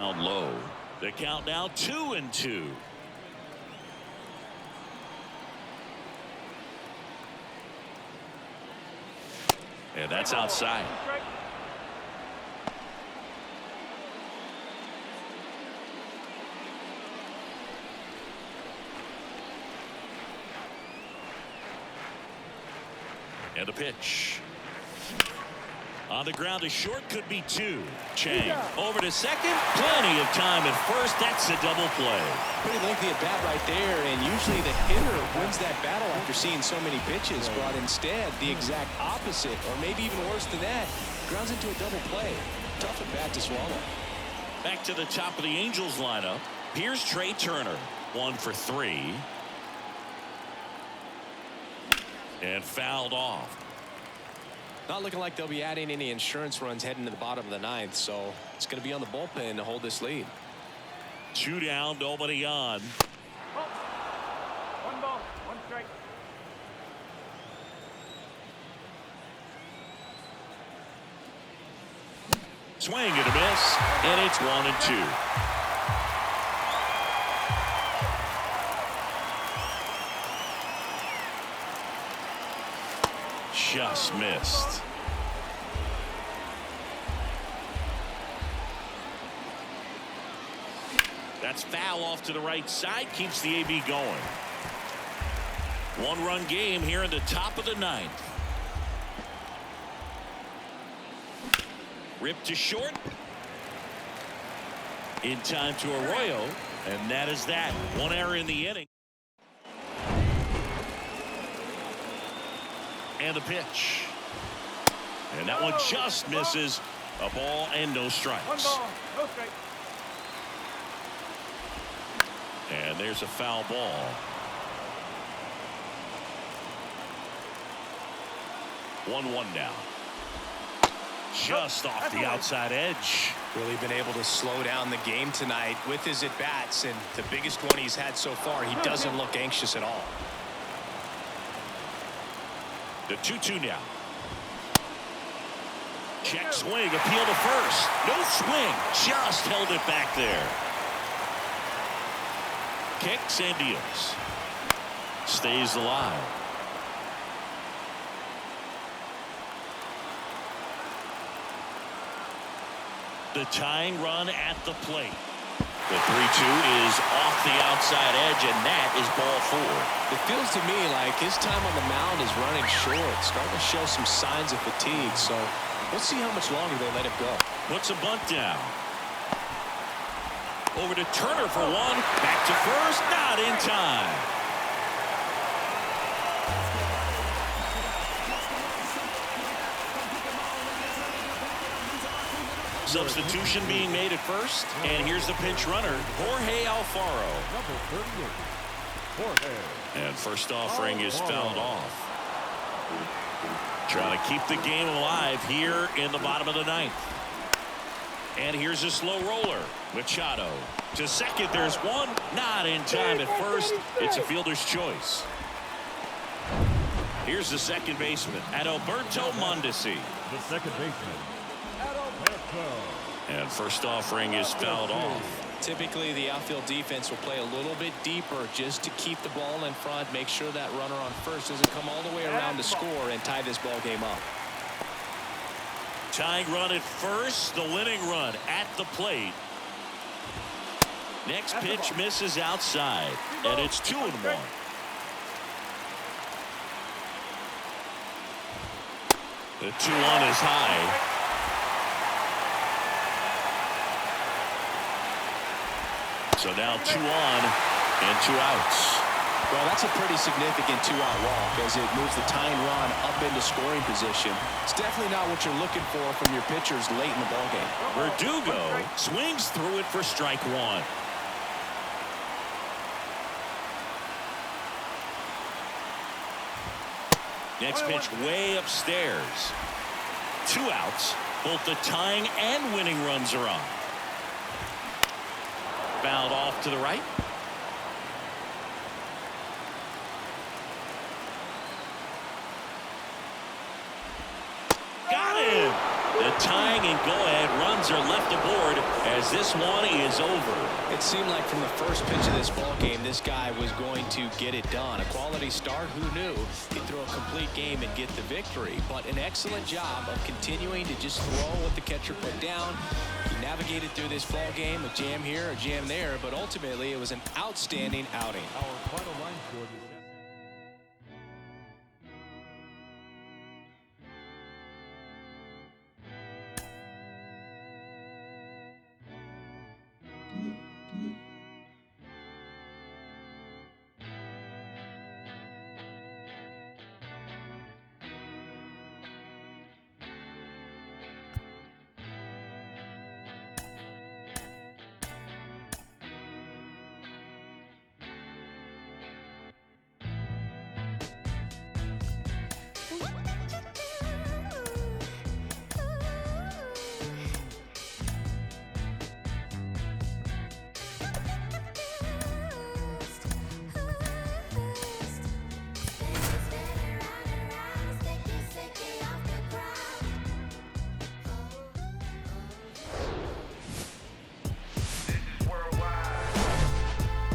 Down low. The count now 2-2. And that's outside. And a pitch. On the ground to short, could be two. Chang over to second. Plenty of time at first. That's a double play. Pretty lengthy at bat right there, and usually the hitter wins that battle after seeing so many pitches, but instead the exact opposite, or maybe even worse than that, grounds into a double play. Tough at bat to swallow. Back to the top of the Angels lineup. Here's Trey Turner. 1 for 3. And fouled off. Not looking like they'll be adding any insurance runs heading to the bottom of the ninth, so it's going to be on the bullpen to hold this lead. 2 down, nobody on. 1 ball, 1 strike. Swing and a miss, and it's 1-2. Just missed. That's foul off to the right side, keeps the AB going. 1-run game here in the top of the ninth. Ripped to short. In time to Arroyo, and that is that. 1 error in the inning. And the pitch. And that one just misses. A ball and no strikes. 1 ball, no strike. And there's a foul ball. 1-1 now. Just off the outside edge. Really been able to slow down the game tonight with his at-bats, and the biggest one he's had so far, he doesn't look anxious at all. The 2-2 now. Check swing, appeal to first. No swing, just held it back there. Kicks and deals. Stays alive. The tying run at the plate. The 3-2 is off the outside edge, and that is ball 4. It feels to me like his time on the mound is running short, starting to show some signs of fatigue, so we'll see how much longer they let it go. Puts a bunt down. Over to Turner for 1. Back to first, not in time. Substitution being made at first, and here's the pinch runner, Jorge Alfaro. And first offering is fouled off. Trying to keep the game alive here in the bottom of the ninth. And here's a slow roller. Machado to second. There's 1. Not in time at first. It's a fielder's choice. Here's the second baseman, Adalberto Mondesi. The second baseman, Adalberto. And first offering is fouled off. Typically, the outfield defense will play a little bit deeper just to keep the ball in front, make sure that runner on first doesn't come all the way around to score and tie this ball game up. Tying run at first, the winning run at the plate. Next pitch misses outside, and it's 2-1. The 2-1 is high. So now 2 on and 2 outs. Well, that's a pretty significant 2-out walk as it moves the tying run up into scoring position. It's definitely not what you're looking for from your pitchers late in the ballgame. Verdugo swings through it for strike 1. Next pitch way upstairs. 2 outs. Both the tying and winning runs are on. Fouled off to the right. Got him. The tying and go-ahead runs runs are left aboard as this one is over. It seemed like from the first pitch of this ball game, this guy was going to get it done. A quality start, who knew? He'd throw a complete game and get the victory. But an excellent job of continuing to just throw what the catcher put down. He navigated through this ball game, a jam here, a jam there, but ultimately it was an outstanding outing. Our final line score is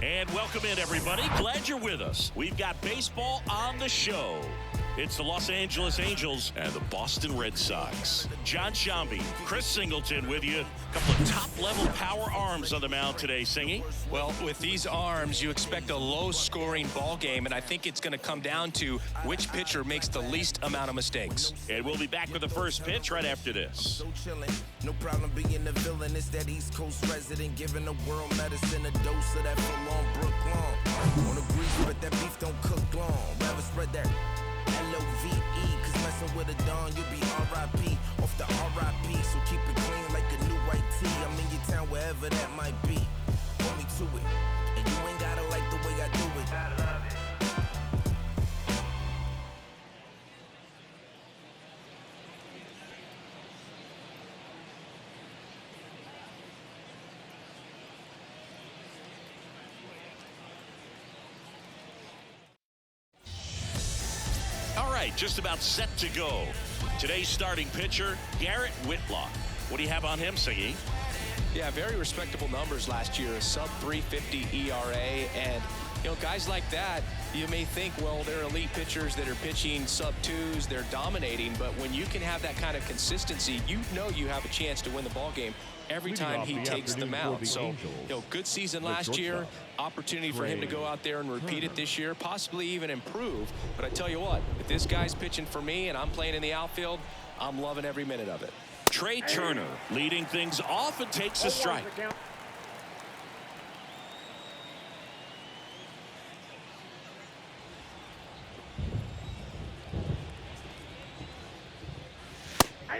And welcome in, everybody. Glad you're with us. We've got baseball on the show. It's the Los Angeles Angels and the Boston Red Sox. John Shambi, Chris Singleton with you. A couple of top-level power arms on the mound today, Singy. Well, with these arms, you expect a low-scoring ball game, and I think it's going to come down to which pitcher makes the least amount of mistakes. And we'll be back with the first pitch right after this. So chillin', no problem being the villain. It's that East Coast resident giving the world medicine a dose of that full-on Brooklyn. On the grease, but that beef don't cook long. Rather spread that L-O-V-E, cause messing with a Don, you'll be R.I.P. off the R.I.P. So keep it clean like a new white tee. I'm in your town, wherever that might be. Hold me to it, and you ain't gotta like the way I do it. I love it. All right, just about set to go. Today's starting pitcher, Garrett Whitlock. What do you have on him, Singy? Yeah, very respectable numbers last year, a sub-350 ERA, and you know, guys like that, you may think, well, they're elite pitchers that are pitching sub-2s, they're dominating, but when you can have that kind of consistency, you know you have a chance to win the ball game every time he takes the mound. So, you know, good season last year, opportunity for him to go out there and repeat it this year, possibly even improve. But I tell you what, if this guy's pitching for me and I'm playing in the outfield, I'm loving every minute of it. Trey Turner leading things off and takes a strike.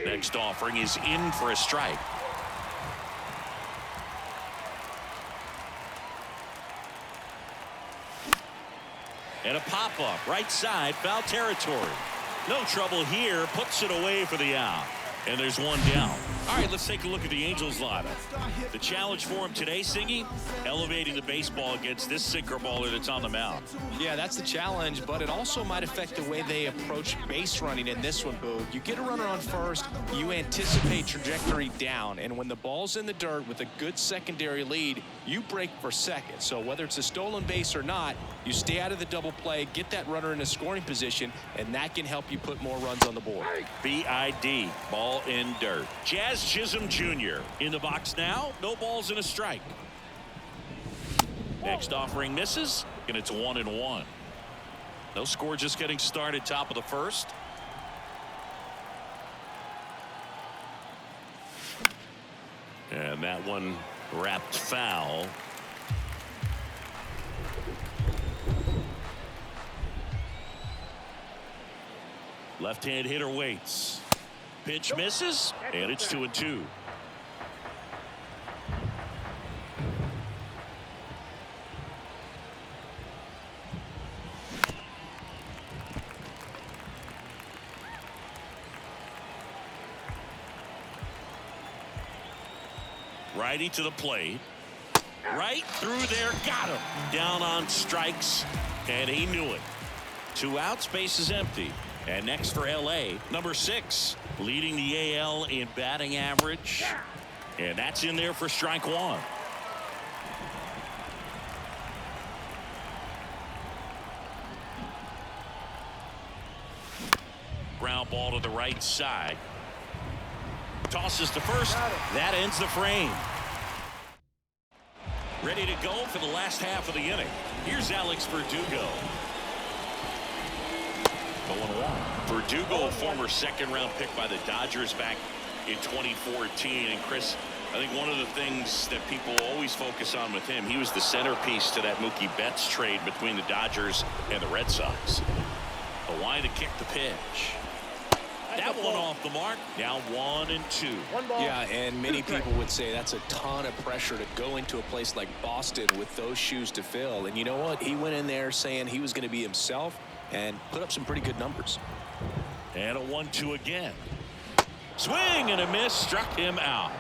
Next offering is in for a strike. And a pop-up, right side, foul territory. No trouble here, puts it away for the out. And there's one down. All right, let's take a look at the Angels lineup. The challenge for him today, Singy, elevating the baseball against this sinker baller that's on the mound. Yeah, that's the challenge, but it also might affect the way they approach base running in this one, Boog. You get a runner on first, you anticipate trajectory down, and when the ball's in the dirt with a good secondary lead, you break for second. So whether it's a stolen base or not, you stay out of the double play, get that runner in a scoring position, and that can help you put more runs on the board. BID, ball in dirt. Jazz Chisholm Jr. in the box now. No balls and a strike. Next offering misses, and it's 1-1. No score, just getting started, top of the first. And that one wrapped foul. Left-hand hitter waits. Pitch misses, and it's 2-2. Righty to the plate. Right through there, got him. Down on strikes, and he knew it. 2 outs, base is empty. And next for LA, number 6, leading the AL in batting average. And that's in there for strike one. Ground ball to the right side. Tosses to first. That ends the frame. Ready to go for the last half of the inning. Here's Alex Verdugo. 0-1. Verdugo, a former second-round pick by the Dodgers back in 2014. And Chris, I think one of the things that people always focus on with him, he was the centerpiece to that Mookie Betts trade between the Dodgers and the Red Sox. Hawaii to kick the pitch. That one off the mark. Now 1-2. Yeah, and many people would say that's a ton of pressure to go into a place like Boston with those shoes to fill. And you know what? He went in there saying he was going to be himself and put up some pretty good numbers. And a 1-2 again. Swing and a miss, struck him out.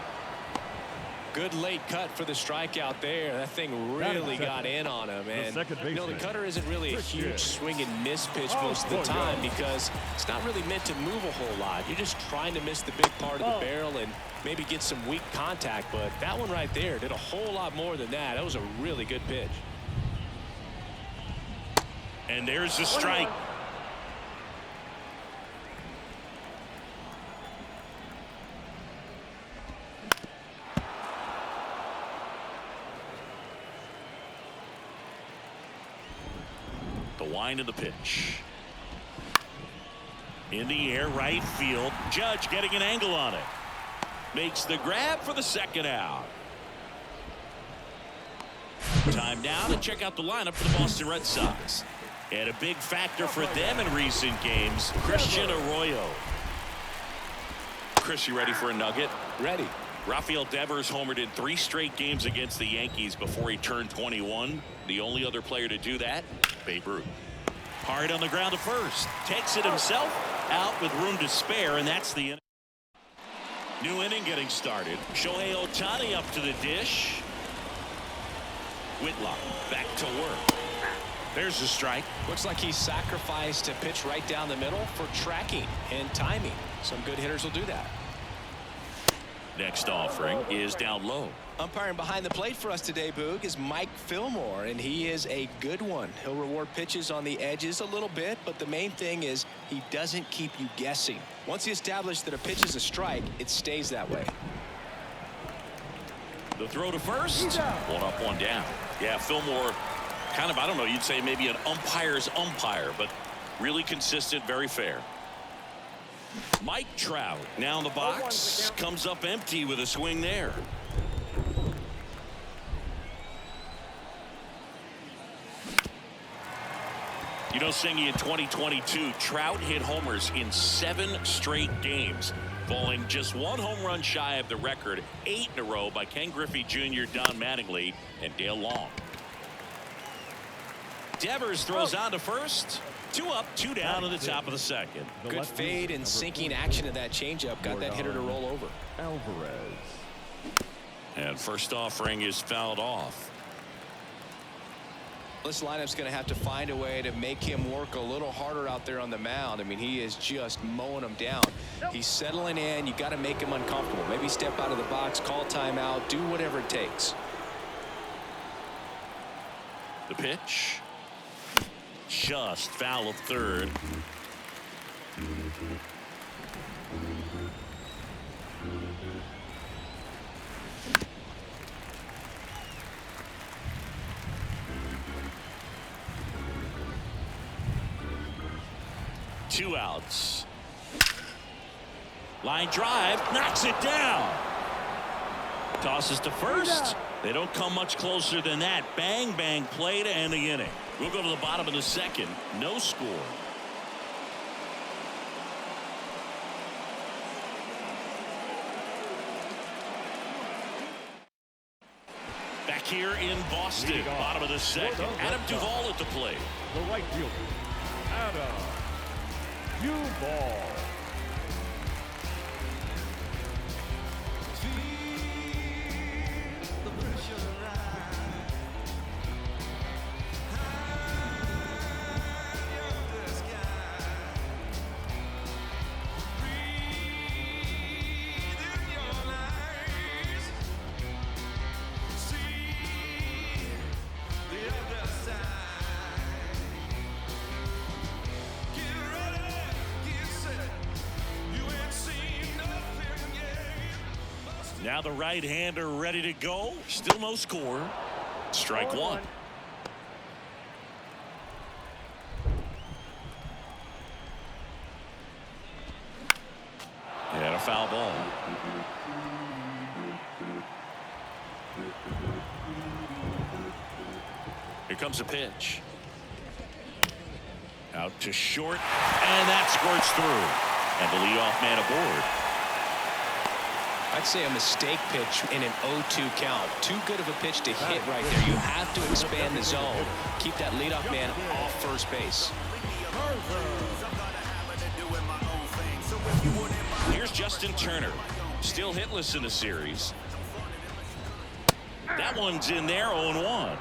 Good late cut for the strikeout there. That thing really got in on him. And you know, the cutter isn't really a huge swing and miss pitch most of the time because it's not really meant to move a whole lot. You're just trying to miss the big part of the barrel and maybe get some weak contact. But that one right there did a whole lot more than that. That was a really good pitch. And there's the strike. The wind of the pitch. In the air, right field. Judge getting an angle on it. Makes the grab for the second out. Time now to check out the lineup for the Boston Red Sox. And a big factor for them in recent games, Christian Arroyo. Chris, you ready for a nugget? Ready. Rafael Devers homered in 3 straight games against the Yankees before he turned 21. The only other player to do that, Babe Ruth. Hard on the ground to first. Takes it himself out with room to spare, and that's the inning. New inning getting started. Shohei Ohtani up to the dish. Whitlock back to work. There's the strike. Looks like he sacrificed a pitch right down the middle for tracking and timing. Some good hitters will do that. Next offering is down low. Umpiring behind the plate for us today, Boog, is Mike Fillmore, and he is a good one. He'll reward pitches on the edges a little bit, but the main thing is he doesn't keep you guessing. Once he established that a pitch is a strike, it stays that way. The throw to first. One up, one down. Yeah, Fillmore, kind of, I don't know, you'd say maybe an umpire's umpire, but really consistent, very fair. Mike Trout now in the box, comes up empty with a swing there. You know, Singy, in 2022, Trout hit homers in 7 straight games, falling just 1 home run shy of the record, 8 in a row by Ken Griffey Jr., Don Mattingly, and Dale Long. Devers throws on to first. 2 up, 2 down to the top of the second. Good fade and sinking action of that changeup got that hitter to roll over. Alvarez. And first offering is fouled off. This lineup's going to have to find a way to make him work a little harder out there on the mound. I mean, he is just mowing them down. He's settling in. You got to make him uncomfortable. Maybe step out of the box, call timeout, do whatever it takes. The pitch. Just foul of third. Two outs. Line drive, knocks it down. Tosses to first. They don't come much closer than that. Bang, bang play to end the inning. We'll go to the bottom of the second. No score. Back here in Boston, bottom of the second. Adam Duvall at the plate. The right fielder, Adam Duvall. Now the right-hander ready to go. Still no score. Strike one. And a foul ball. Here comes a pitch. Out to short, and that squirts through. And the leadoff man aboard. I'd say a mistake pitch in an 0-2 count. Too good of a pitch to hit right there. You have to expand the zone. Keep that leadoff man off first base. Here's Justin Turner. Still hitless in the series. That one's in there, 0-1.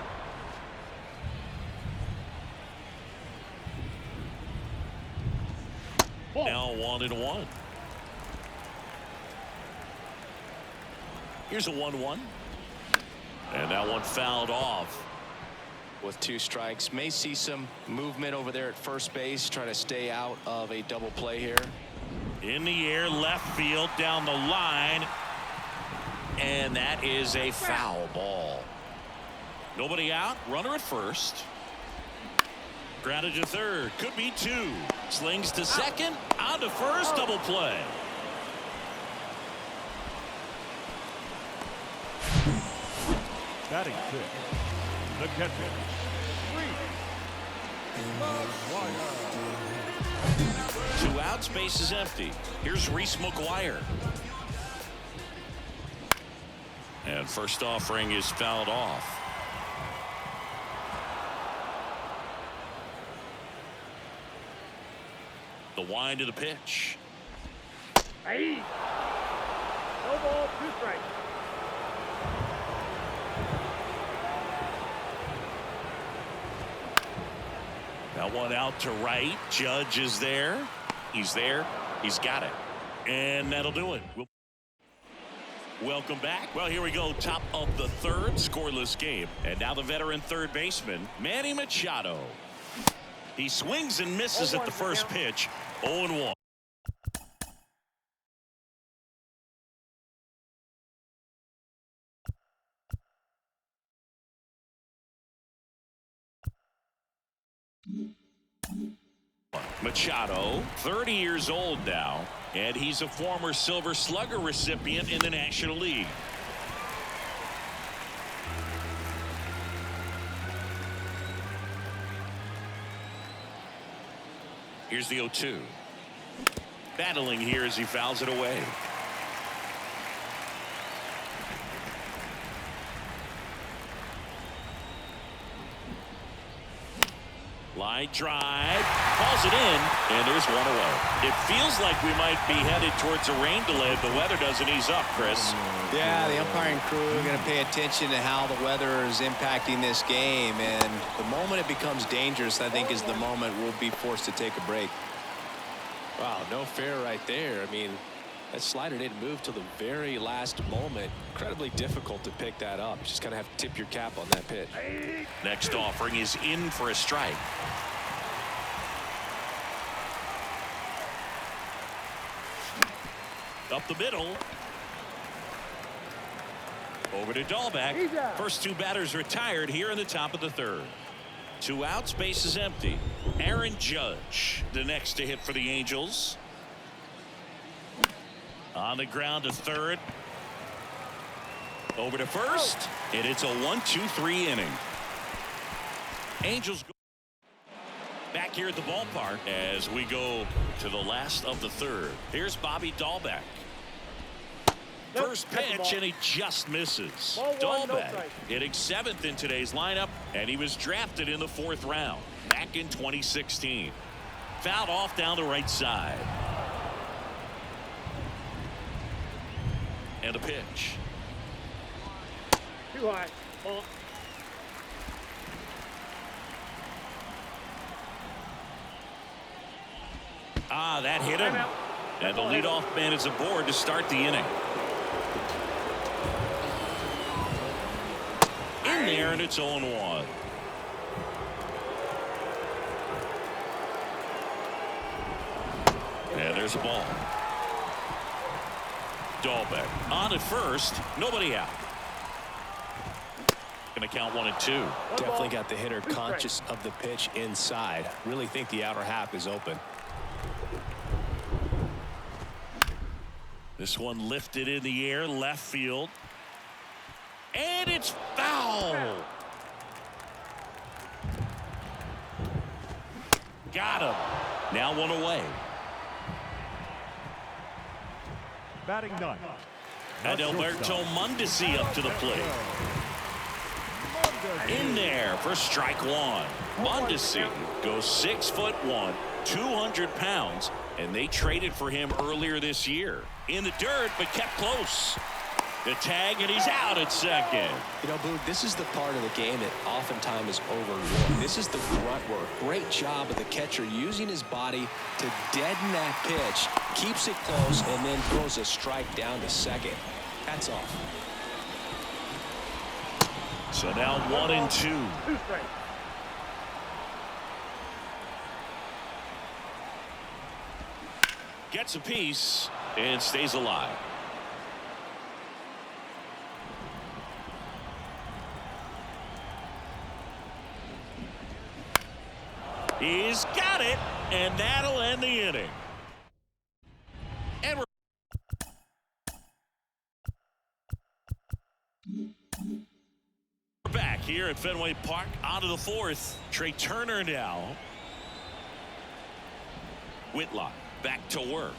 Now 1-1. Here's a 1-1. And that one fouled off. With 2 strikes, may see some movement over there at first base, trying to stay out of a double play here. In the air, left field, down the line. And that is a foul ball. Nobody out, runner at first. Grounded to third, could be 2. Slings to second, on to first, double play. Batting 6. The catcher. 3. 2 outs, base is empty. Here's Reese McGuire. And first offering is fouled off. The wind of the pitch. Hey. No ball, 2 strikes. That one out to right. Judge is there. He's there. He's got it. And that'll do it. Welcome back. Well, here we go. Top of the third, scoreless game. And now the veteran third baseman, Manny Machado. He swings and misses at the first pitch. 0-1. Machado, 30 years old now, and he's a former Silver Slugger recipient in the National League. Here's the 0-2. Battling here as he fouls it away. Line drive, calls it in, and there's one away. It feels like we might be headed towards a rain delay if the weather doesn't ease up, Chris. Yeah, the umpiring crew are going to pay attention to how the weather is impacting this game, and the moment it becomes dangerous, I think, is the moment we'll be forced to take a break. Wow, no fair right there. I mean, that slider didn't move till the very last moment. Incredibly difficult to pick that up. Just kind of have to tip your cap on that pitch. Next offering is in for a strike. Up the middle. Over to Dahlbeck. First 2 batters retired here in the top of the third. 2 outs, base is empty. Aaron Judge, the next to hit for the Angels. On the ground to third. Over to first. And it's a 1-2-3 inning. Angels go back here at the ballpark as we go to the last of the third. Here's Bobby Dahlbeck. First pitch, and he just misses. Dahlbeck hitting 7th in today's lineup, and he was drafted in the 4th round back in 2016. Fouled off down the right side. And a pitch. Too high. Ball. Ah, that hit him. And the leadoff man is aboard to start the inning. In there, and it's 0-1. And there's a ball. Dahlbeck on at first, nobody out. Going to count 1 and 2. Definitely got the hitter conscious of the pitch inside. Really think the outer half is open. This one lifted in the air, left field. And it's foul. Got him. Now 1 away. Batting ninth. And Alberto Mondesi up to the plate. In there for strike 1. Mondesi goes 6'1", 200 pounds, and they traded for him earlier this year. In the dirt, but kept close. The tag, and he's out at second. You know, Boog, this is the part of the game that oftentimes is overlooked. This is the grunt work. Great job of the catcher using his body to deaden that pitch, keeps it close, and then throws a strike down to second. Hats off. So now 1 and 2. 2 strikes. Gets a piece and stays alive. He's got it, and that'll end the inning. And we're back here at Fenway Park. On to the 4th. Trey Turner now. Whitlock back to work.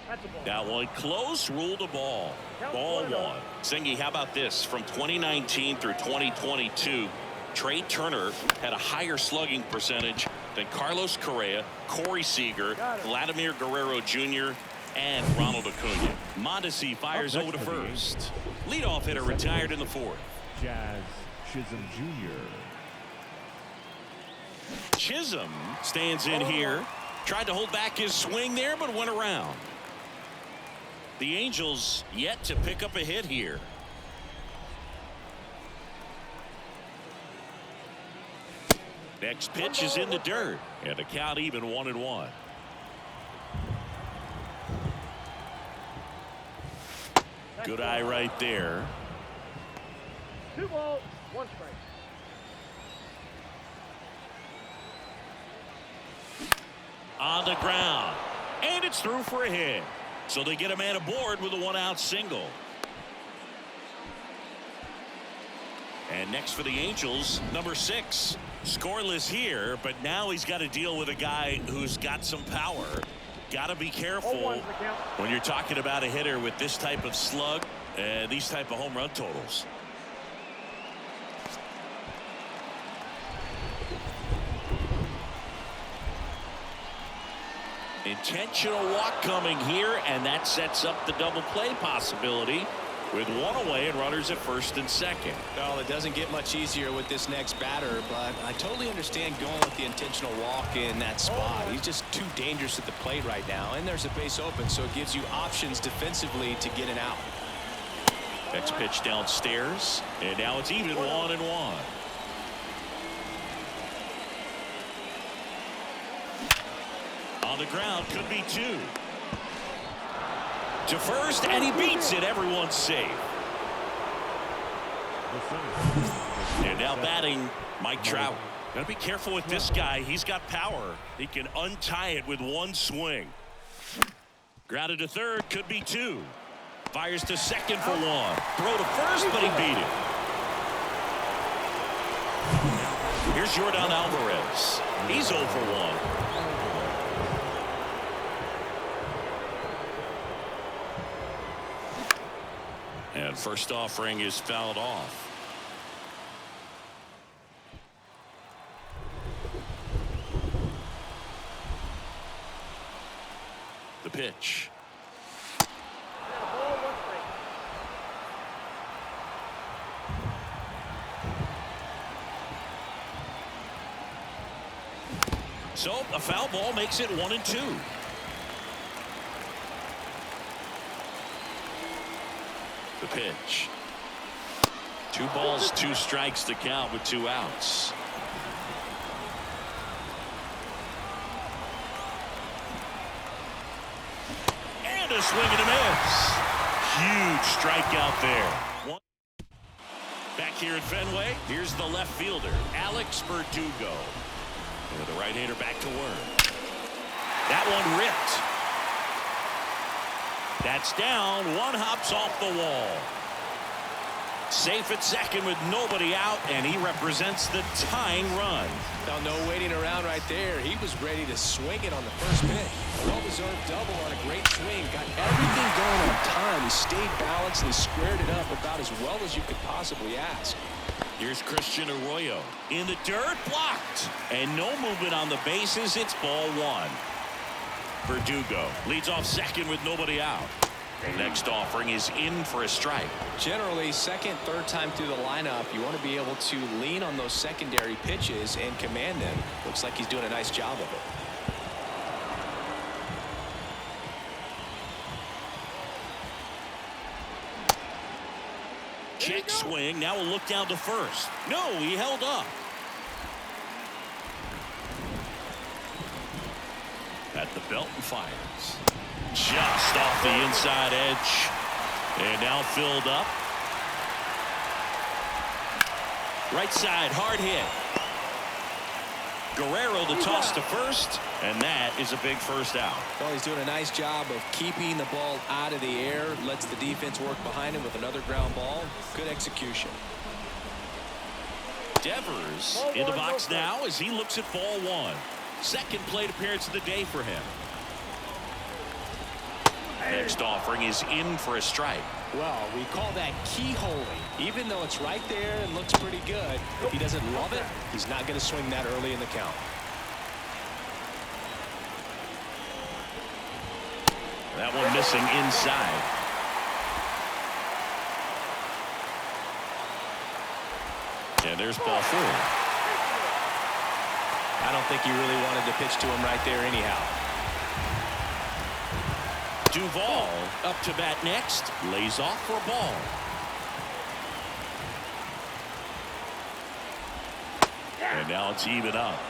That's a ball. That one close, ruled a ball. Ball 1. Singy, how about this? From 2019 through 2022, Trey Turner had a higher slugging percentage than Carlos Correa, Corey Seager, Vladimir Guerrero Jr., and Ronald Acuna. Mondesi fires over to first. Leadoff hitter retired in the 4th. Jazz Chisholm Jr. Chisholm stands in here. Tried to hold back his swing there, but went around. The Angels yet to pick up a hit here. Next pitch is in the dirt, and the count even 1 and 1. Good eye right there. 2 balls, 1 strike. On the ground, and it's through for a hit. So they get a man aboard with a 1-out single. And next for the Angels, number 6. Scoreless here, but now he's got to deal with a guy who's got some power. Got to be careful when you're talking about a hitter with this type of slug and these type of home run totals. Intentional walk coming here, and that sets up the double play possibility with 1 away and runners at first and second. Well, it doesn't get much easier with this next batter, but I totally understand going with the intentional walk in that spot. He's just too dangerous at the plate right now, and there's a base open, so it gives you options defensively to get an out. Next pitch downstairs, and now it's even 1 and 1. On the ground, could be 2. To first, and he beats it. Everyone's safe. And now batting, Mike Trout. Got to be careful with this guy. He's got power. He can untie it with 1 swing. Grounded to third, could be 2. Fires to second for 1. Throw to first, but he beat it. Here's Yordan Alvarez. He's 0 for 1. And first offering is fouled off. The pitch. So a foul ball makes it 1 and 2. The pitch. 2 balls, 2 strikes to count with 2 outs. And a swing and a miss. huge strikeout there. Back here at Fenway, here's the left fielder, Alex Verdugo. With the right-hander back to work. That one ripped. That's down. One hops off the wall. Safe at second with nobody out, and he represents the tying run. Now, no waiting around right there. He was ready to swing it on the first pitch. A well-deserved double on a great swing. Got everything going on time. He stayed balanced and he squared it up about as well as you could possibly ask. Here's Christian Arroyo in the dirt, blocked, and no movement on the bases. It's ball one. Verdugo leads off second with nobody out. Next offering is in for a strike. Generally, second, third time through the lineup, you want to be able to lean on those secondary pitches and command them. Looks like he's doing a nice job of it. Check swing. Now a look down to first. No, he held up. At the belt and fires. Just off the inside edge. And now filled up. Right side, hard hit. Guerrero the toss to first, and that is a big first out. Well, he's doing a nice job of keeping the ball out of the air, lets the defense work behind him with another ground ball. Good execution. Devers in the box now as he looks at ball one. Second plate appearance of the day for him. Next offering is in for a strike. Well, we call that keyholing. Even though it's right there and looks pretty good, if he doesn't love it, he's not going to swing that early in the count. That one missing inside. And there's ball four. I don't think he really wanted to pitch to him right there anyhow. Duvall up to bat next, lays off for a ball. And now it's even up.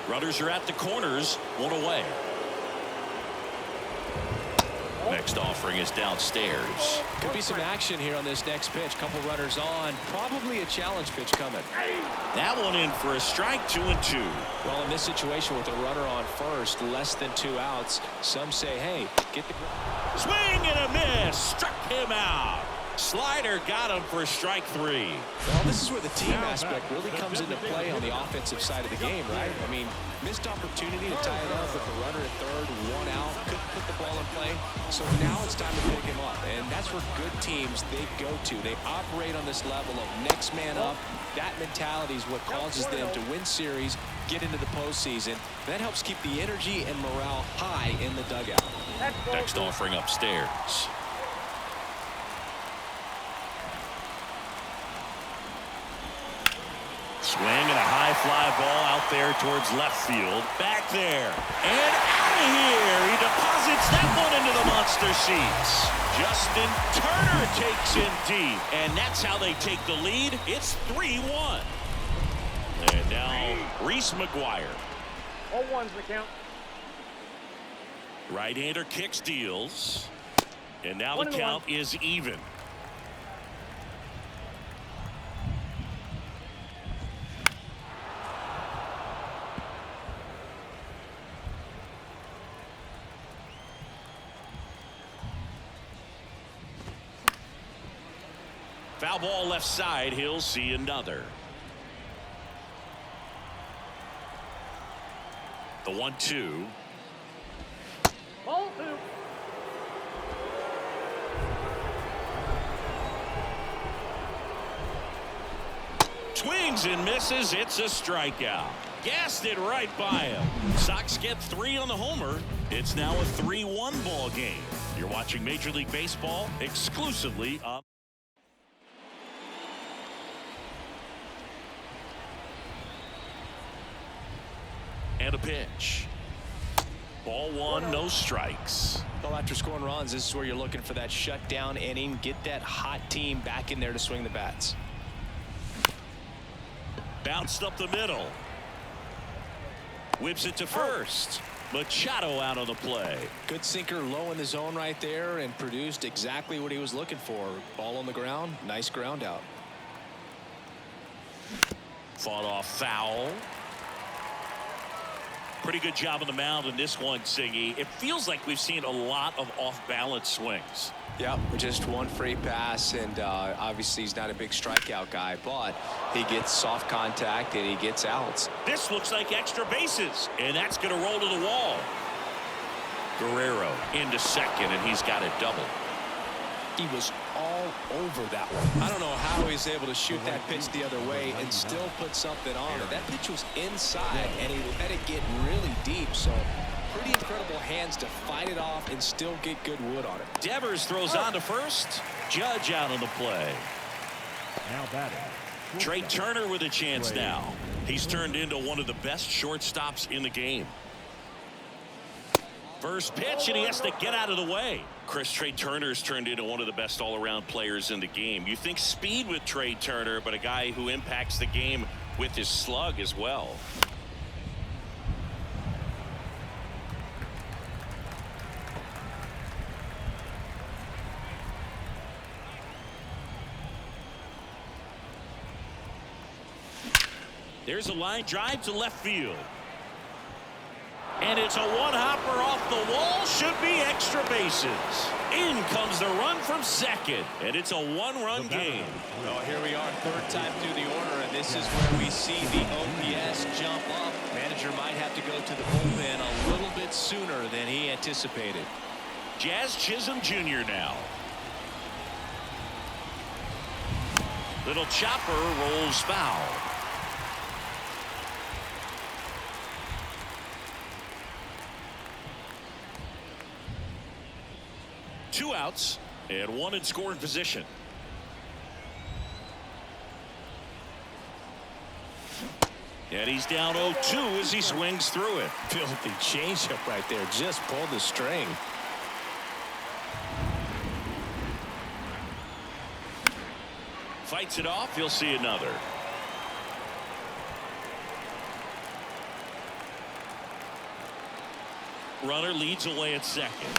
Runners are at the corners, one away. Next offering is downstairs. Could be some action here on this next pitch. Couple runners on. Probably a challenge pitch coming. That one in for a strike, 2-2. Well, in this situation with a runner on first, less than 2 outs, some say, hey, get the... Swing and a miss. Struck him out. Slider got him for strike 3. Well, this is where the team aspect really comes into play on the offensive side of the game, right? I mean, missed opportunity to tie it up with the runner at third, 1 out, couldn't put the ball in play. So now it's time to pick him up, and that's where good teams, they go to. They operate on this level of next man up. That mentality is what causes them to win series, get into the postseason. That helps keep the energy and morale high in the dugout. Next offering upstairs. Swing and a high fly ball out there towards left field. Back there. And out of here. He deposits that one into the monster seats. Justin Turner takes in deep. And that's how they take the lead. It's 3-1. And now Reese McGuire. 0-1's the count. Right-hander kicks, deals. And now the count is even. Foul ball left side. He'll see another. The 1-2. Ball 2. Swings and misses. It's a strikeout. Gassed it right by him. Sox get 3 on the homer. It's now a 3-1 ball game. You're watching Major League Baseball exclusively on. And a pitch. Ball 1, no strikes. Well, after scoring runs, this is where you're looking for that shutdown inning. Get that hot team back in there to swing the bats. Bounced up the middle. Whips it to first. Machado out on the play. Good sinker low in the zone right there and produced exactly what he was looking for. Ball on the ground. Nice ground out. Fought off foul. Pretty good job on the mound in this one, Siggy. It feels like we've seen a lot of off-balance swings. Yep, just one free pass, and obviously he's not a big strikeout guy, but he gets soft contact and he gets outs. This looks like extra bases, and that's going to roll to the wall. Guerrero into second, and he's got a double. He was all over that one. I don't know how he's able to shoot that pitch the other way and still put something on it. That pitch was inside, and he let it get really deep, so pretty incredible hands to fight it off and still get good wood on it. Devers throws on to first. Judge out on the play. Now batting. Trey Turner with a chance now. He's turned into one of the best shortstops in the game. First pitch, and he has to get out of the way. Chris, Trey Turner's turned into one of the best all-around players in the game. You think speed with Trey Turner, but a guy who impacts the game with his slug as well. There's a line drive to left field. And it's a one-hopper off the wall. Should be extra bases. In comes the run from second. And it's a one-run game. Well, here we are, third time through the order, and this is where we see the OPS jump up. Manager might have to go to the bullpen a little bit sooner than he anticipated. Jazz Chisholm Jr. now. Little chopper rolls foul. Two outs and one in scoring position. And he's down 0-2 as he swings through it. Filthy changeup right there. Just pulled the string. Fights it off. He'll see another. Runner leads away at second.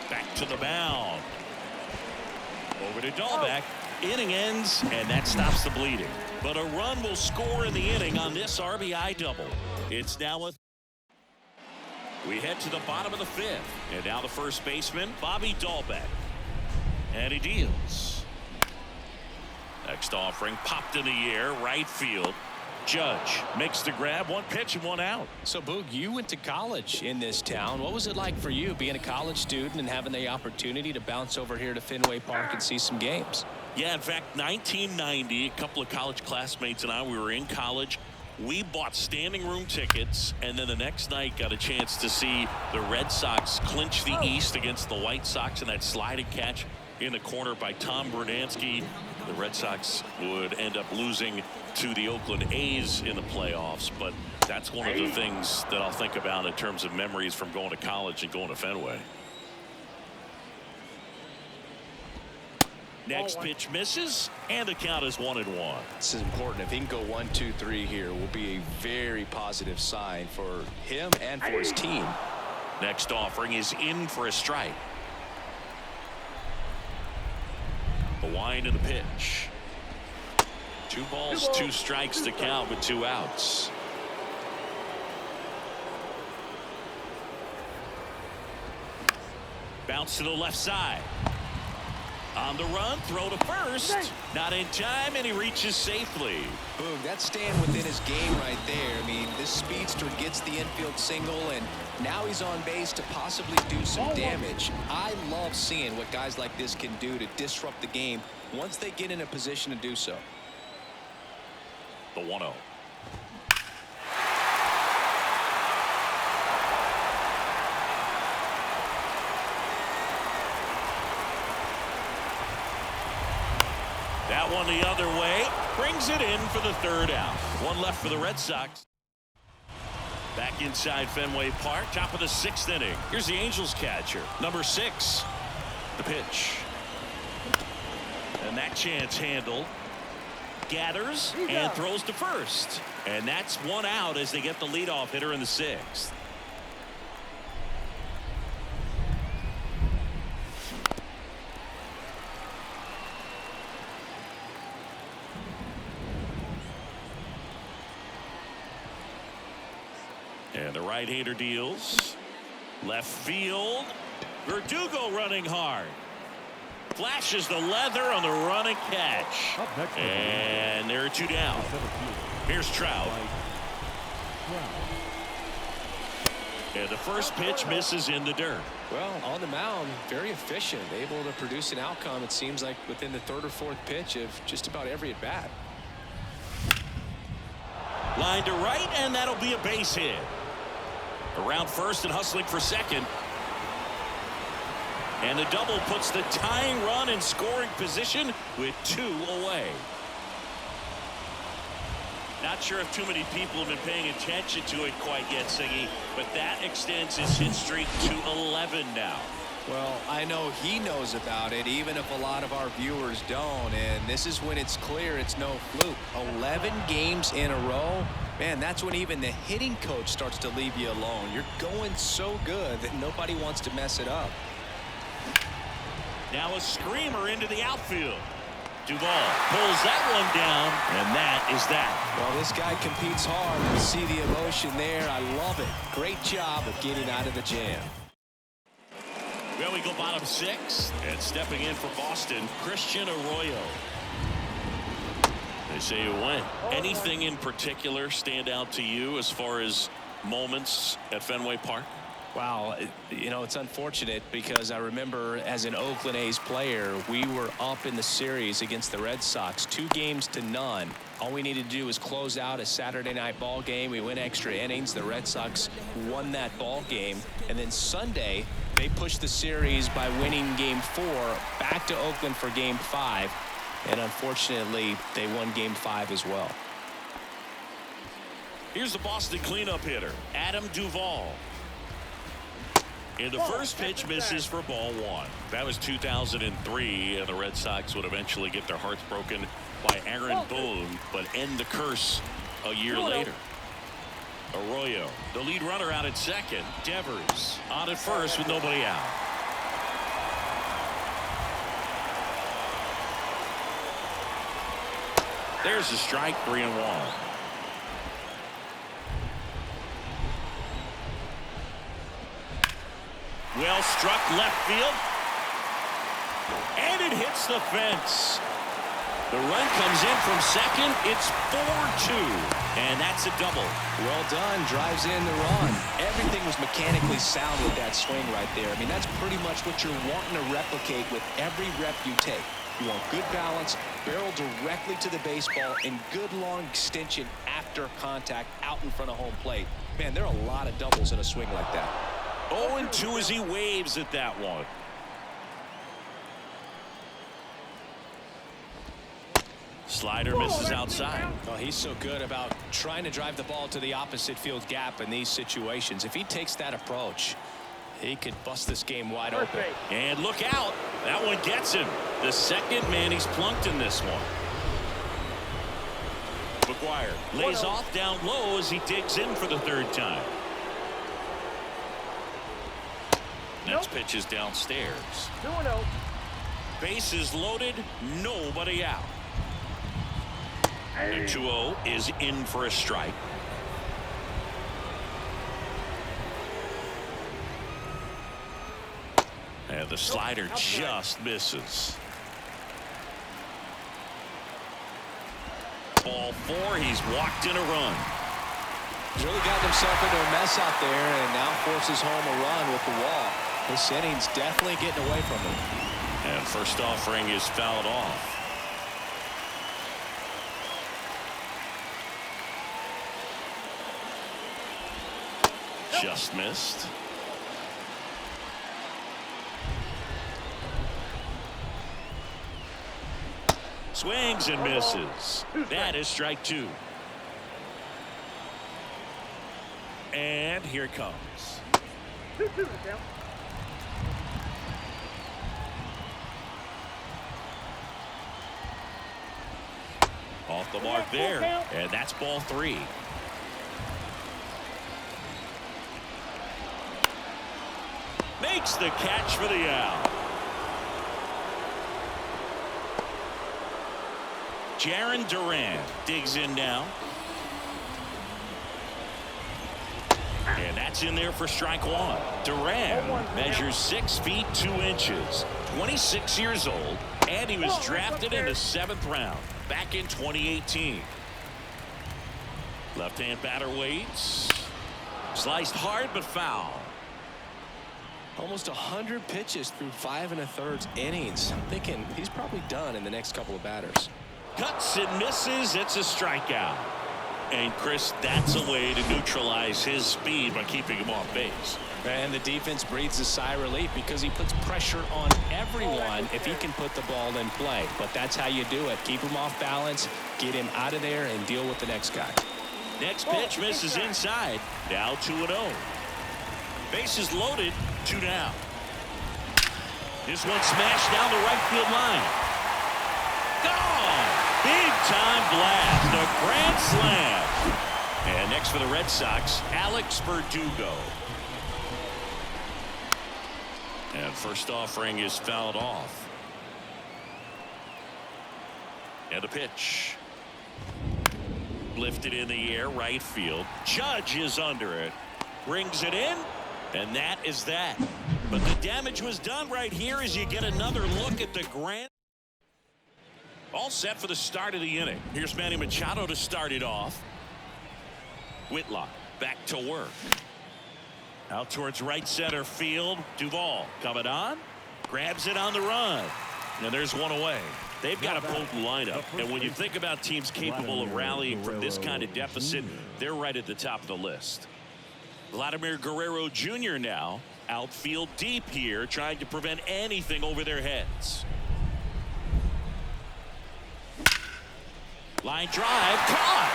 Back to the mound. Over to Dahlbeck. Inning ends, and that stops the bleeding. But a run will score in the inning on this RBI double. It's now a... We head to the bottom of the fifth. And now the first baseman, Bobby Dahlbeck. And he deals. Next offering popped in the air, right field. Judge makes the grab, one pitch and one out. So, Boog, you went to college in this town. What was it like for you being a college student and having the opportunity to bounce over here to Fenway Park and see some games? Yeah, in fact, 1990, a couple of college classmates and I, we were in college. We bought standing room tickets, and then the next night got a chance to see the Red Sox clinch the East against the White Sox in that sliding catch in the corner by Tom Berdansky. The Red Sox would end up losing to the Oakland A's in the playoffs, but that's one of the things that I'll think about in terms of memories from going to college and going to Fenway. Next pitch misses, and the count is 1-1. This is important. If he can go 1-2-3 here, will be a very positive sign for him and for his team. Next offering is in for a strike. The wind of the pitch. 2 balls, 2 strikes to count with 2 outs. Bounce to the left side. On the run, throw to first. Not in time, and he reaches safely. Boom, that's staying within his game right there. I mean, this speedster gets the infield single, and now he's on base to possibly do some damage. I love seeing what guys like this can do to disrupt the game once they get in a position to do so. The 1-0. That one the other way, brings it in for the 3rd out. One left for the Red Sox. Back inside Fenway Park, top of the 6th inning. Here's the Angels catcher, number 6. The pitch. And that chance handled. Gathers and throws to first. And that's 1 out as they get the leadoff hitter in the 6th. And the right-hander deals. Left field. Verdugo running hard. Flashes the leather on the running catch. And there are two down. Here's Trout. And the first pitch misses in the dirt. Well, on the mound, very efficient, able to produce an outcome, it seems like, within the third or fourth pitch of just about every at-bat. Line to right, and that'll be a base hit. Around first and hustling for second. And the double puts the tying run in scoring position with 2 away. Not sure if too many people have been paying attention to it quite yet, Siggy, but that extends his hit streak to 11 now. Well, I know he knows about it, even if a lot of our viewers don't. And this is when it's clear it's no fluke. 11 games in a row. Man, that's when even the hitting coach starts to leave you alone. You're going so good that nobody wants to mess it up. Now a screamer into the outfield. Duvall pulls that one down, and that is that. Well, this guy competes hard. You see the emotion there. I love it. Great job of getting out of the jam. Well, we go bottom 6, and stepping in for Boston, Christian Arroyo. They say you win. Anything in particular stand out to you as far as moments at Fenway Park? Wow, you know, it's unfortunate because I remember as an Oakland A's player, we were up in the series against the Red Sox, 2-0. All we needed to do was close out a Saturday night ball game. We went extra innings. The Red Sox won that ball game. And then Sunday, they pushed the series by winning Game 4 back to Oakland for Game 5. And unfortunately, they won Game 5 as well. Here's the Boston cleanup hitter, Adam Duvall. And the first pitch misses for ball 1. That was 2003, and the Red Sox would eventually get their hearts broken by Aaron Boone, but end the curse a year later. Arroyo, the lead runner, out at second. Devers on at first with nobody out. There's a strike, 3-1. Well struck left field. And it hits the fence. The run comes in from second. It's 4-2. And that's a double. Well done. Drives in the run. Everything was mechanically sound with that swing right there. I mean, that's pretty much what you're wanting to replicate with every rep you take. You want good balance, barrel directly to the baseball, and good long extension after contact out in front of home plate. Man, there are a lot of doubles in a swing like that. 0-2 as he waves at that one. Slider misses outside. Oh, he's so good about trying to drive the ball to the opposite field gap in these situations. If he takes that approach, he could bust this game wide open. And look out. That one gets him. The second man he's plunked in this one. McGuire lays off down low as he digs in for the third time. Next pitch is downstairs. 2-0. Bases loaded, nobody out. And 2-0 is in for a strike. And the slider just misses. Ball 4, he's walked in a run. He's really gotten himself into a mess out there and now forces home a run with the walk. This inning's definitely getting away from him. And first offering is fouled off. Just missed. Swings and misses. That is strike 2. And here it comes. 2-2 to count. Off the mark there. And that's ball 3. Makes the catch for the out. Jarren Duran digs in now. And that's in there for strike one. Duran measures 6 feet 2 inches, 26 years old, and he was drafted in the 7th round back in 2018. Left-hand batter waits. Sliced hard but foul. Almost 100 pitches through 5 1/3 innings. I'm thinking he's probably done in the next couple of batters. Cuts and misses. It's a strikeout. And Chris, that's a way to neutralize his speed by keeping him off base. And the defense breathes a sigh of relief because he puts pressure on everyone if he can put the ball in play. But that's how you do it. Keep him off balance, get him out of there, and deal with the next guy. Next pitch misses inside. Now 2-0. Bases loaded, 2 down. This one smashed down the right field line. Gone! Big time blast. A grand slam. And next for the Red Sox, Alex Verdugo. And first offering is fouled off. And a pitch. Lifted in the air, right field. Judge is under it. Brings it in. And that is that. But the damage was done right here as you get another look at the grand. All set for the start of the inning. Here's Manny Machado to start it off. Whitlock back to work. Out towards right center field. Duvall coming on. Grabs it on the run. And there's one away. They've got a potent lineup. And when you think about teams capable of rallying from this kind of deficit, they're right at the top of the list. Vladimir Guerrero Jr. now outfield deep here, trying to prevent anything over their heads. Line drive, caught.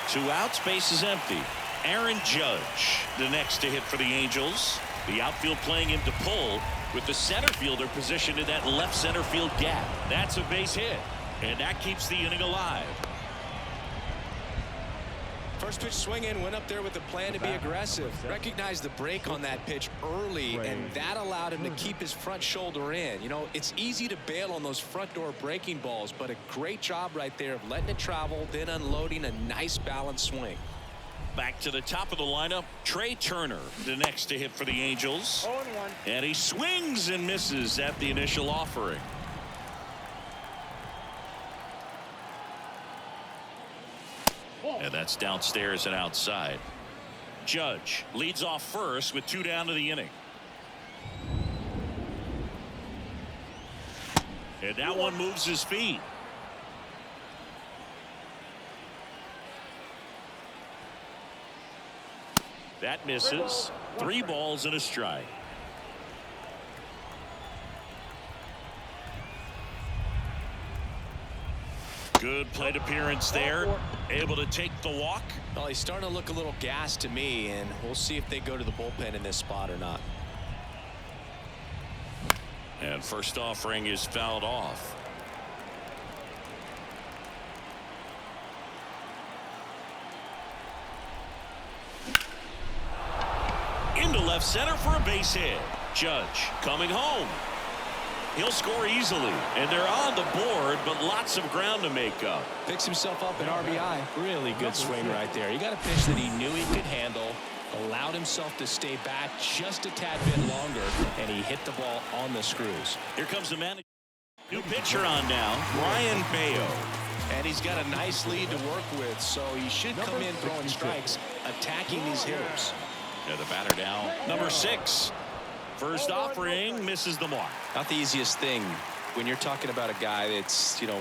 2 outs, base is empty. Aaron Judge, the next to hit for the Angels. The outfield playing him to pull with the center fielder positioned in that left center field gap. That's a base hit, and that keeps the inning alive. First pitch swinging, went up there with a plan to be aggressive. Recognized the break on that pitch early, and that allowed him to keep his front shoulder in. You know, it's easy to bail on those front door breaking balls, but a great job right there of letting it travel, then unloading a nice balanced swing. Back to the top of the lineup, Trey Turner, the next to hit for the Angels. 0-1. And he swings and misses at the initial offering. And that's downstairs and outside. Judge leads off first with 2 down to the inning. And that one moves his feet. That misses. 3 balls and a strike. Good plate appearance there. Able to take the walk. Well, he's starting to look a little gassed to me, and we'll see if they go to the bullpen in this spot or not. And first offering is fouled off. Into left center for a base hit. Judge coming home. He'll score easily, and they're on the board, but lots of ground to make up. Picks himself up an RBI. Really good swing right there. He got a pitch that he knew he could handle, allowed himself to stay back just a tad bit longer, and he hit the ball on the screws. Here comes the man. New pitcher on now, Brian Bayo. And he's got a nice lead to work with, so he should come in throwing strikes, attacking these hitters. And the batter now, number 6. First offering misses the mark. Not the easiest thing when you're talking about a guy that's, you know,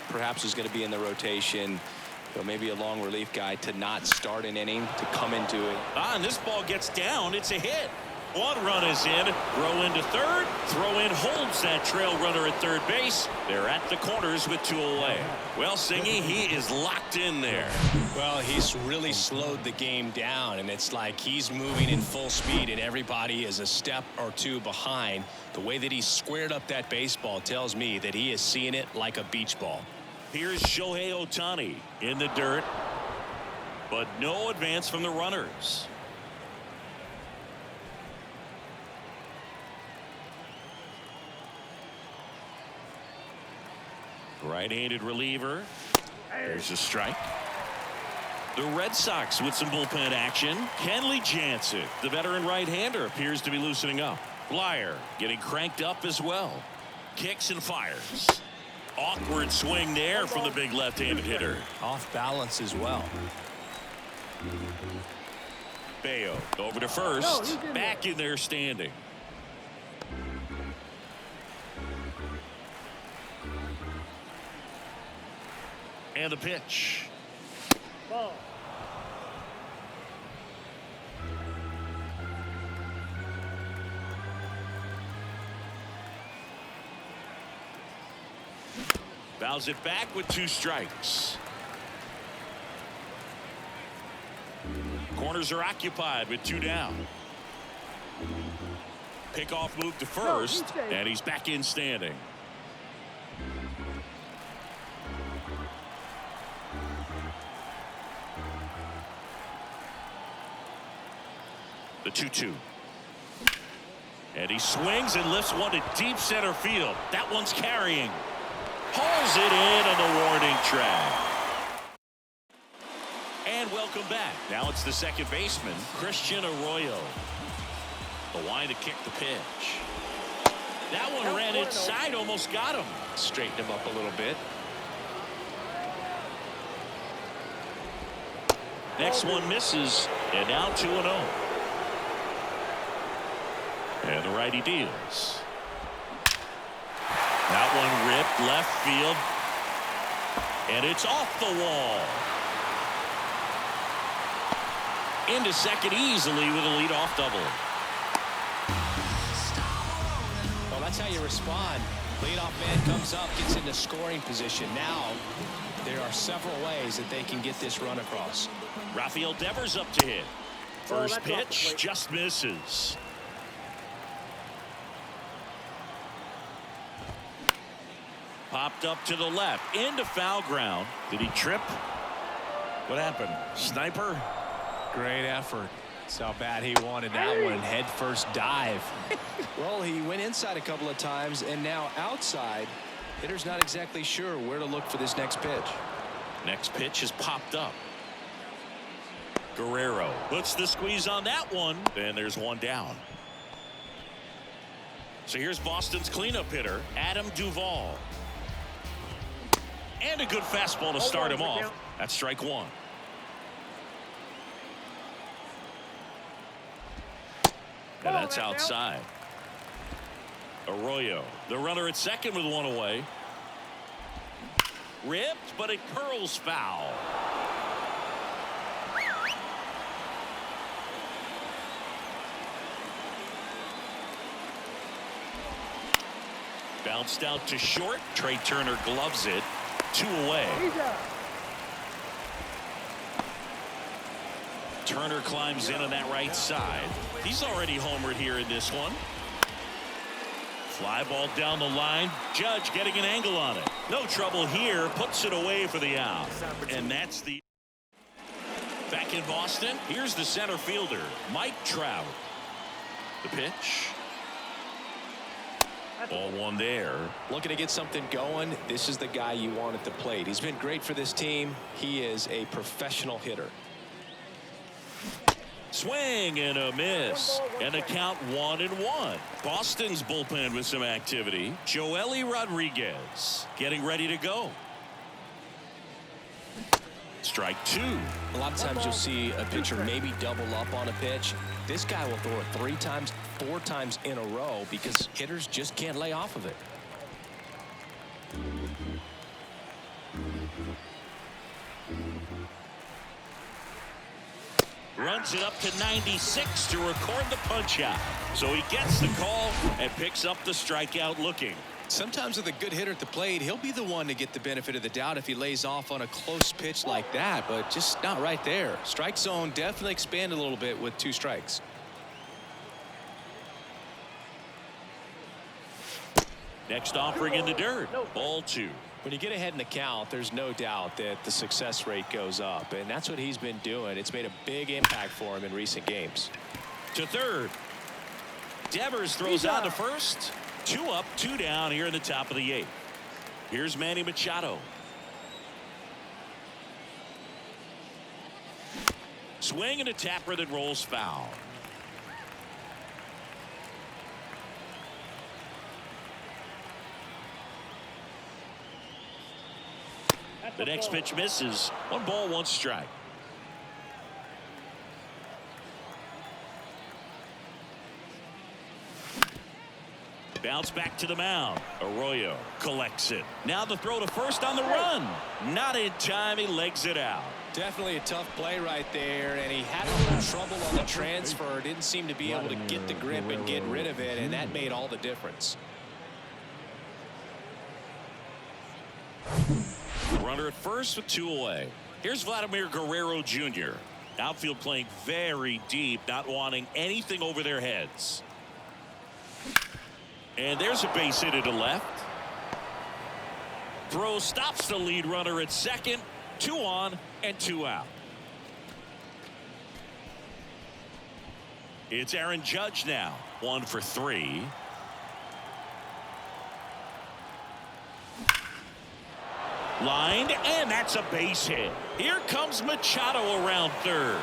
perhaps is going to be in the rotation, or maybe a long relief guy, to not start an inning, to come into it. And this ball gets down. It's a hit. 1 run is in. Throw into third. Throw in holds that trail runner at third base. They're at the corners with 2 away. Well, Singy, he is locked in there. Well, he's really slowed the game down, and it's like he's moving in full speed, and everybody is a step or 2 behind. The way that he squared up that baseball tells me that he is seeing it like a beach ball. Here's Shohei Ohtani in the dirt, but no advance from the runners. Right-handed reliever. There's a strike. The Red Sox with some bullpen action. Kenley Jansen, the veteran right-hander, appears to be loosening up. Flyer getting cranked up as well. Kicks and fires. Awkward swing there from the big left-handed hitter. Off balance as well. Bayo over to first. Back in there standing. And the pitch. Ball. Fouls it back with 2 strikes. Corners are occupied with 2 down. Pickoff move to first, and he's back in standing. The 2-2. And he swings and lifts one to deep center field. That one's carrying. Hauls it in on the warning track. And welcome back. Now it's the second baseman, Christian Arroyo. The line to kick the pitch. That one ran inside, almost got him. Straighten him up a little bit. Next one misses, and now 2-0. And the righty deals. That one ripped left field. And it's off the wall. Into second easily with a leadoff double. Well, that's how you respond. Leadoff man comes up, gets into scoring position. Now, there are several ways that they can get this run across. Rafael Devers up to hit. First pitch just misses. Popped up to the left into foul ground. Did he trip? What happened? Sniper? Great effort. That's how bad he wanted that one. Head first dive. Well, he went inside a couple of times and now outside. Hitter's not exactly sure where to look for this next pitch. Next pitch has popped up. Guerrero puts the squeeze on that one. And there's one down. So here's Boston's cleanup hitter, Adam Duvall. And a good fastball to start him off. That's strike 1. And that's outside. Arroyo, the runner at second with 1 away. Ripped, but it curls foul. Bounced out to short. Trey Turner gloves it. 2 away. Turner climbs in on that right side. He's already homered here in this one. Fly ball down the line. Judge getting an angle on it. No trouble here. Puts it away for the out. And that's the back in Boston. Here's the center fielder, Mike Trout. The pitch. Ball 1 there. Looking to get something going. This is the guy you want at the plate. He's been great for this team. He is a professional hitter. Swing and a miss. And a count 1-1. Boston's bullpen with some activity. Joely Rodriguez getting ready to go. Strike 2. A lot of times you'll see a pitcher maybe double up on a pitch. This guy will throw it 3 times, 4 times in a row because hitters just can't lay off of it. Runs it up to 96 to record the punch out. So he gets the call and picks up the strikeout looking. Sometimes with a good hitter at the plate, he'll be the one to get the benefit of the doubt if he lays off on a close pitch like that, but just not right there. Strike zone definitely expanded a little bit with 2 strikes. Next offering in the dirt. Ball 2. When you get ahead in the count, there's no doubt that the success rate goes up, and that's what he's been doing. It's made a big impact for him in recent games. To third. Devers throws out to first. 2 up, 2 down here in the top of the 8th. Here's Manny Machado. Swing and a tapper that rolls foul. The next pitch misses. 1 ball, 1 strike. Bounce back to the mound. Arroyo collects it. Now the throw to first on the run. Not in time. He legs it out. Definitely a tough play right there, and he had a little trouble on the transfer. Didn't seem to be able to get the grip and get rid of it, and that made all the difference. Runner at first with 2 away. Here's Vladimir Guerrero Jr. Outfield playing very deep, not wanting anything over their heads. And there's a base hit to left. Throw stops the lead runner at second. 2 on and 2 out. It's Aaron Judge now. 1 for 3. Lined, and that's a base hit. Here comes Machado around third.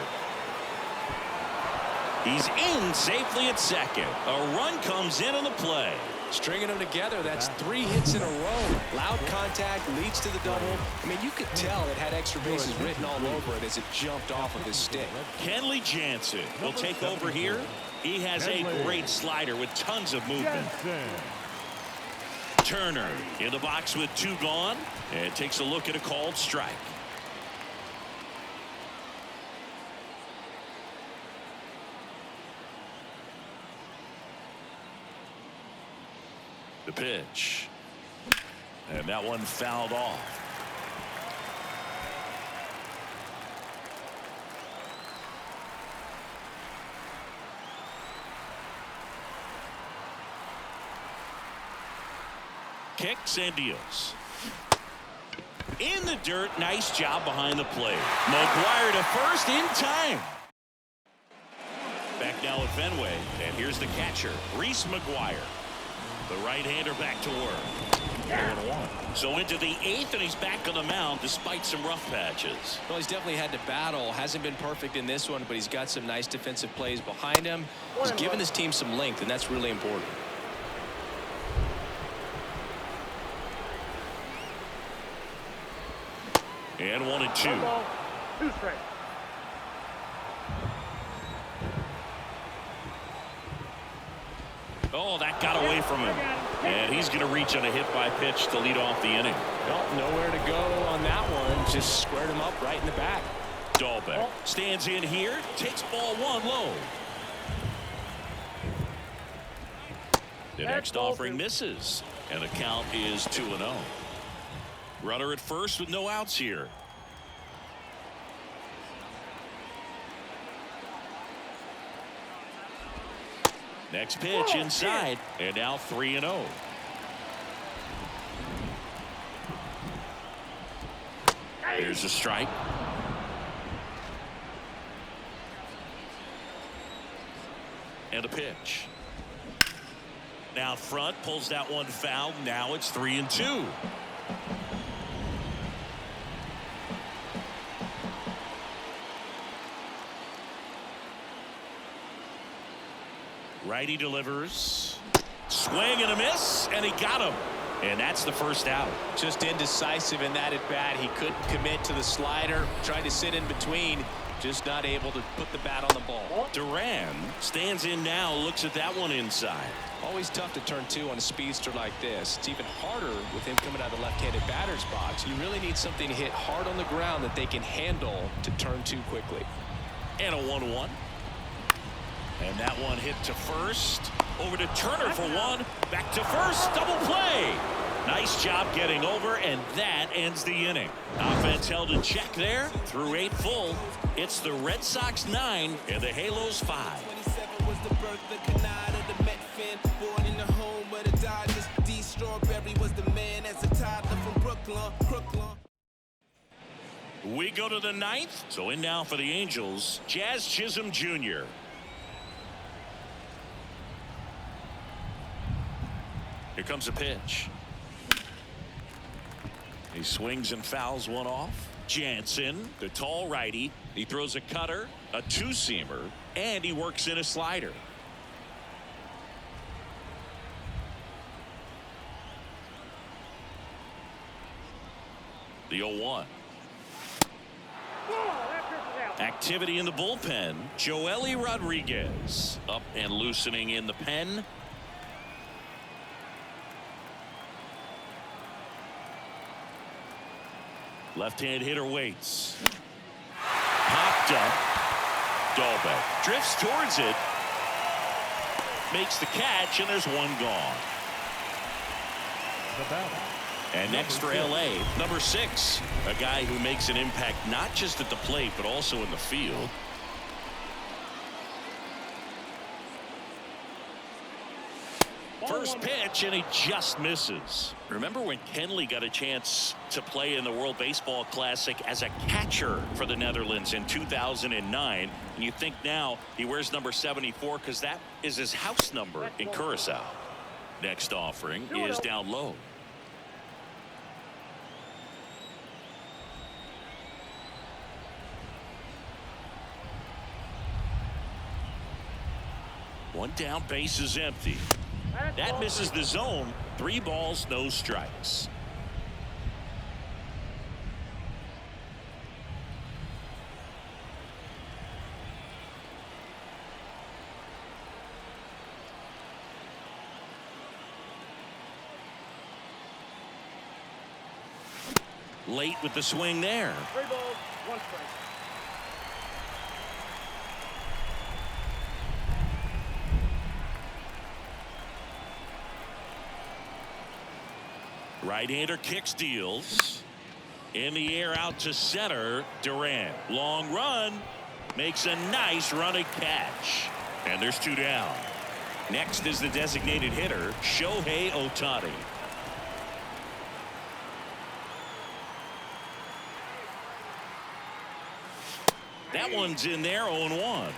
He's in safely at second. A run comes in on the play. Stringing them together, that's 3 hits in a row. Loud contact leads to the double. I mean, you could tell it had extra bases written all over it as it jumped off of his stick. Kenley Jansen will take over here. He has a great slider with tons of movement. Turner in the box with 2 gone, and takes a look at a called strike. The pitch, and that one fouled off. Kicks and deals. In the dirt, nice job behind the plate. McGuire to first in time. Back now at Fenway, and here's the catcher, Reese McGuire. The right-hander back to work. 0-1. So into the 8th, and he's back on the mound despite some rough patches. Well, he's definitely had to battle. Hasn't been perfect in this one, but he's got some nice defensive plays behind him. He's given his team some length, and that's really important. And 1 and 2. 1 ball, 2 strikes. Oh, that got away from him. And he's going to reach on a hit by pitch to lead off the inning. Well, nowhere to go on that one. Just squared him up right in the back. Dahlbeck stands in here, takes ball 1 low. The next offering misses, and the count is 2-0. Runner at first with no outs here. Next pitch inside, and now 3-0. Here's a strike. And a pitch. Now front, pulls that one foul. Now it's 3-2. Righty delivers. Swing and a miss, and he got him. And that's the first out. Just indecisive in that at bat. He couldn't commit to the slider. Tried to sit in between. Just not able to put the bat on the ball. Duran stands in now, looks at that one inside. Always tough to turn 2 on a speedster like this. It's even harder with him coming out of the left-handed batter's box. You really need something to hit hard on the ground that they can handle to turn 2 quickly. And a 1-1. And that one hit to first. Over to Turner for 1. Back to first. Double play. Nice job getting over, and that ends the inning. Offense held in check there through 8 full. It's the Red Sox 9 and the Halos 5. 27 was the birth of Canada, the Met fan, born in the home of the Dodgers. D. Strawberry was the man as a toddler from Brooklyn. We go to the 9th. So in now for the Angels, Jazz Chisholm Jr. Here comes a pitch. He swings and fouls one off. Jansen, the tall righty. He throws a cutter, a two-seamer, and he works in a slider. The 0-1. Activity in the bullpen. Joely Rodriguez up and loosening in the pen. Left-hand hitter waits. Popped up. Dahlbeck drifts towards it. Makes the catch, and there's one gone. The batter. And next for LA, number 6, a guy who makes an impact not just at the plate but also in the field. First pitch, and he just misses. Remember when Kenley got a chance to play in the World Baseball Classic as a catcher for the Netherlands in 2009? And you think now he wears number 74 because that is his house number in Curacao. Next offering is down low. One down, base is empty. That misses the zone. 3 balls, no strikes. Late with the swing there. 3 balls, 1 strike. Right-hander kicks, deals. In the air out to center. Durant. Long run. Makes a nice running catch. And there's 2 down. Next is the designated hitter, Shohei Ohtani. That one's in there, 0-1.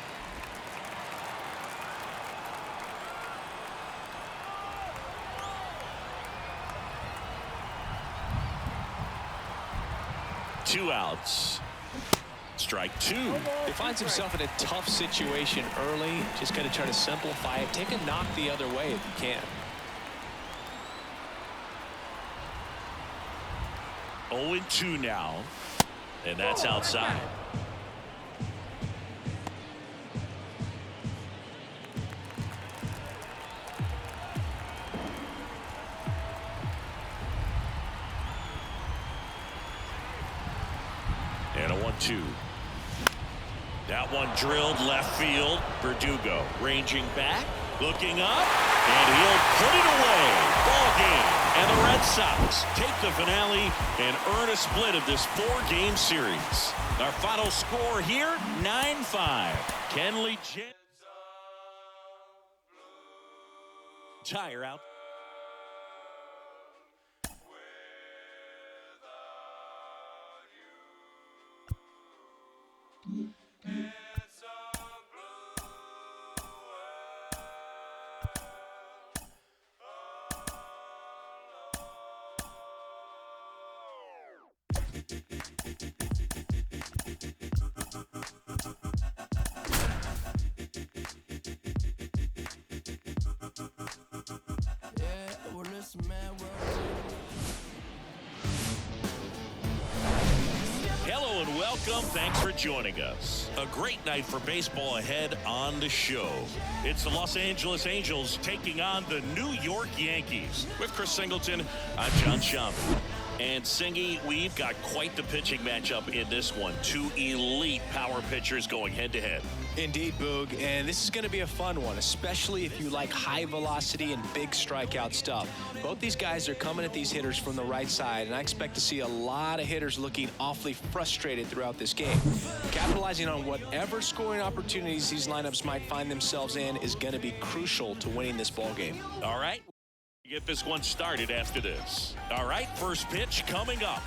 Two outs. Strike 2. He finds himself in a tough situation early. Just got to try to simplify it. Take a knock the other way if you can. 0-2 now. And that's outside. And a 1-2. That one drilled left field. Verdugo ranging back, looking up, and he'll put it away. Ball game. And the Red Sox take the finale and earn a split of this 4-game series. Our final score here, 9-5. Kenley tire out. Hello and welcome. Thanks for joining us. A great night for baseball ahead on the show. It's the Los Angeles Angels taking on the New York Yankees. With Chris Singleton, I'm John Schaumburg. And Singy, we've got quite the pitching matchup in this one. 2 elite power pitchers going head-to-head. Indeed, Boog, and this is going to be a fun one, especially if you like high velocity and big strikeout stuff. Both these guys are coming at these hitters from the right side, and I expect to see a lot of hitters looking awfully frustrated throughout this game. Capitalizing on whatever scoring opportunities these lineups might find themselves in is going to be crucial to winning this ball game. All right, get this one started after this. All right, first pitch coming up.